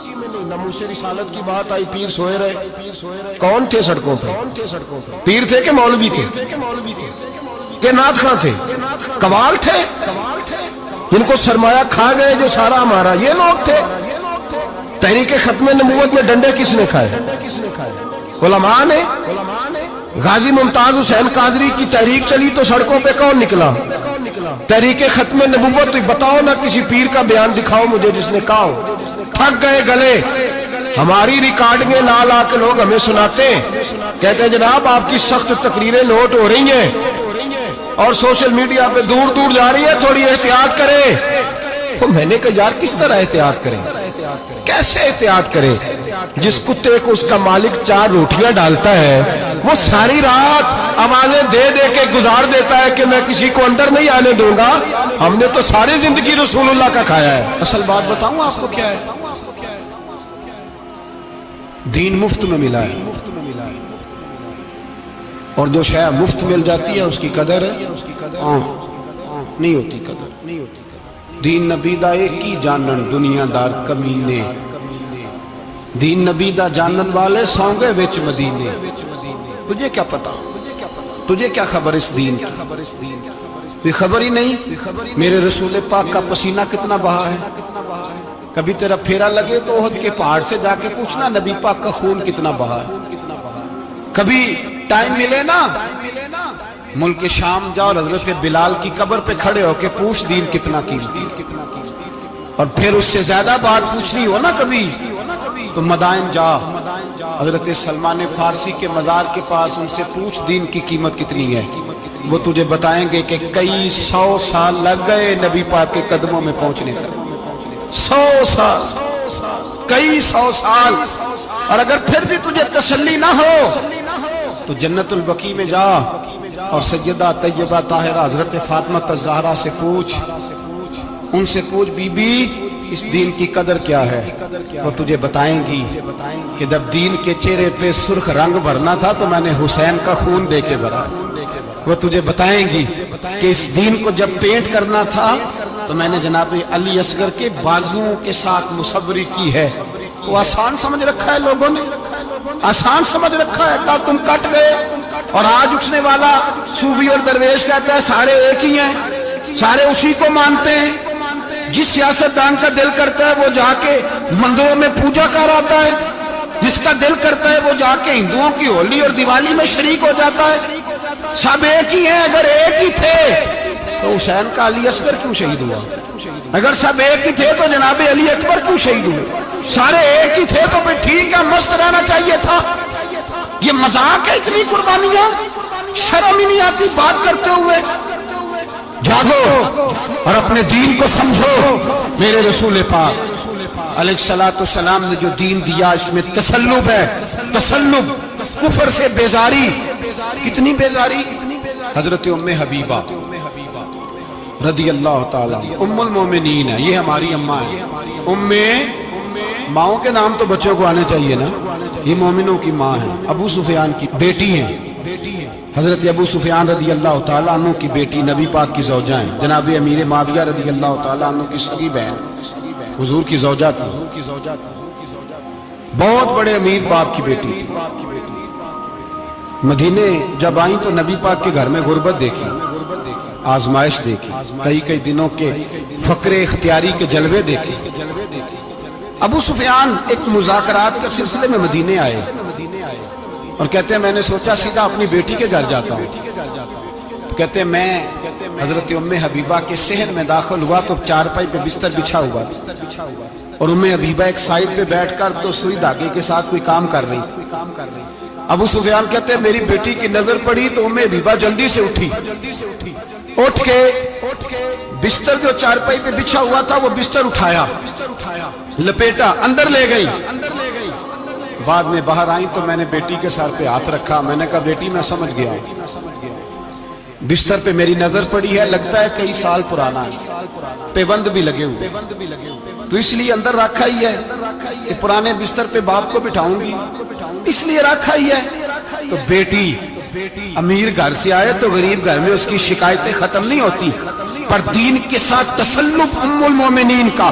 میں نہیں ناموس رسالت کی بات آئی، پیر سوئے رہے، کون تھے سڑکوں پہ؟ پیر تھے کہ مولوی تھے کہ نعت خواں تھے؟ قوال تھے جن کو سرمایہ کھا گئے جو سارا ہمارا، یہ لوگ تھے؟ تحریک ختم نبوت میں ڈنڈے کس نے کھائے؟ علماء نے۔ غازی ممتاز حسین قادری کی تحریک چلی تو سڑکوں پہ کون نکلا؟ تحریک ختم نبوت۔ بتاؤ نا کسی پیر کا بیان دکھاؤ مجھے جس نے کہا ہو۔ تھک گئے گلے، ہماری ریکارڈنگیں لا لا کے لوگ ہمیں سناتے ہیں، کہتے ہیں جناب آپ کی سخت تقریریں نوٹ ہو رہی ہیں اور سوشل میڈیا پہ دور دور جا رہی ہے، تھوڑی احتیاط کریں۔ تو میں نے کہا یار کس طرح احتیاط کریں، کیسے احتیاط کریں؟ جس کتے کو اس کا مالک 4 روٹیاں ڈالتا ہے وہ ساری رات آوازیں دے دے کے گزار دیتا ہے کہ میں کسی کو اندر نہیں آنے دوں گا۔ ہم نے تو ساری زندگی رسول اللہ کا کھایا ہے۔ اصل بات بتاؤں آپ کو کیا ہے؟ دین مفت میں ملا ہے، اور جو شے مفت مل جاتی ہے اس کی قدر نہیں ہوتی، قدر نہیں ہوتی۔ دین نبی دا ایک ہی جانن دنیا دار کمینے، دین نبی دا جانن والے سونگے وچ مدینے۔ تجھے کیا پتا، تجھے کیا خبر اس دین کی؟ کوئی خبر ہی نہیں میرے رسول پاک کا پسینہ کتنا بہا ہے۔ کبھی تیرا پھیرا لگے تو احد کے پہاڑ سے جا کے پوچھنا نبی پاک کا خون کتنا بہا ہے۔ کبھی ٹائم ملے نا ملک شام جا اور حضرت بلال کی قبر پہ کھڑے ہو کے پوچھ دین کتنا قیمتی، اور پھر اس سے زیادہ بات پوچھنی ہو نا کبھی تو مدائن جا، حضرت سلمان فارسی کے مزار کے پاس ان سے پوچھ دین کی قیمت کتنی ہے۔ وہ تجھے بتائیں گے کہ کئی 100 سال لگ گئے نبی پاک کے قدموں میں پہنچنے تک، 100 سال، کئی 100 سال۔ اور اگر پھر بھی تجھے تسلی نہ ہو تو جنت البقیع میں جا اور سیدہ طیبہ طاہرہ حضرت فاطمہ الزہرا سے پوچھ، ان سے پوچھ بی بی اس دین کی قدر کیا ہے۔ وہ تجھے بتائیں گی کہ جب دین کے چہرے پہ سرخ رنگ بھرنا تھا تو میں نے حسین کا خون دے کے بھرا۔ وہ تجھے بتائیں گی کہ اس دین کو جب پینٹ کرنا تھا تو میں نے جناب علی اصغر کے بازوؤں کے ساتھ مصوری کی ہے۔ وہ آسان سمجھ رکھا ہے لوگوں نے، آسان سمجھ رکھا ہے، کہا تم کٹ گئے۔ اور آج اٹھنے والا صوفی اور درویش کہتا ہے سارے ایک ہی ہیں، سارے اسی کو مانتے ہیں۔ جس سیاستدان کا دل کرتا ہے وہ جا کے مندروں میں پوجا کر آتا ہے، جس کا دل کرتا ہے وہ جا کے ہندوؤں کی ہولی اور دیوالی میں شریک ہو جاتا ہے۔ سب ایک ہی ہیں۔ اگر ایک ہی تھے تو حسین کا علی اصغر کیوں شہید ہوا؟ اگر سب ایک ہی تھے تو جناب علی اکبر کیوں شہید ہوئے؟ سارے ایک ہی تھے تو پھر ٹھیک ہے، مست رہنا چاہیے تھا۔ یہ مذاق ہے اتنی قربانیاں؟ شرم ہی نہیں آتی بات کرتے ہوئے؟ جاگو اور اپنے دین کو سمجھو۔ میرے رسول پاک علیہ الصلوۃ والسلام نے جو دین دیا اس میں تسلب ہے، تسلب، کفر سے بیزاری۔ کتنی بیزاری؟ حضرت ام حبیبہ رضی اللہ تعالیٰ ام المومنین ہے، یہ ہماری اماں ہے۔ ام ماؤں کے نام تو بچوں کو آنے چاہیے نا، یہ مومنوں کی ماں ہے، ابو سفیان کی بیٹی ہیں۔ حضرت ابو سفیان رضی اللہ تعالیٰ عنہ کی بیٹی نبی پاک کی زوجہ ہیں، جناب امیر معاویہ رضی اللہ تعالیٰ عنہ کی سگی بہن حضور کی زوجہ تھی، بہت بڑے امیر باپ کی بیٹی تھی۔ مدینے جب آئیں تو نبی پاک کے گھر میں غربت دیکھی، آزمائش دیکھی، کئی کئی دنوں کے فقر اختیاری کے جلوے دیکھے۔ ابو سفیان ایک مذاکرات کے سلسلے میں مدینے آئے اور کہتے ہیں میں نے سوچا سیدھا اپنی بیٹی کے گھر جاتا ہوں۔ تو کہتے ہیں میں حضرت ام حبیبہ کے صحن میں داخل ہوا تو چارپائی پہ بستر بچھا ہوا، اور ام حبیبہ ایک سائڈ پہ بیٹھ کر تو سوئی دھاگے کے ساتھ کوئی کام کر رہی۔ ابو سفیان کہتے ہیں میری بیٹی کی نظر پڑی تو ام حبیبہ جلدی سے اٹھی، اٹھ کے بستر جو چارپائی پہ بچھا ہوا تھا وہ بستر اٹھایا، لپیٹا، اندر لے گئی۔ بعد میں باہر آئیں تو میں نے بیٹی کے سر پہ ہاتھ رکھا، میں نے کہا بیٹی میں سمجھ گیا، بستر پہ میری نظر پڑی ہے، لگتا ہے کئی سال پرانا ہے، پیوند بھی لگے ہوئے، تو اس لیے اندر رکھا ہی ہے کہ پرانے بستر پہ باپ کو بٹھاؤں گی، اس لیے رکھا ہی ہے۔ تو بیٹی امیر گھر سے آئے تو غریب گھر میں اس کی شکایتیں ختم نہیں ہوتی، پر دین کے ساتھ تسلط ام المومنین کا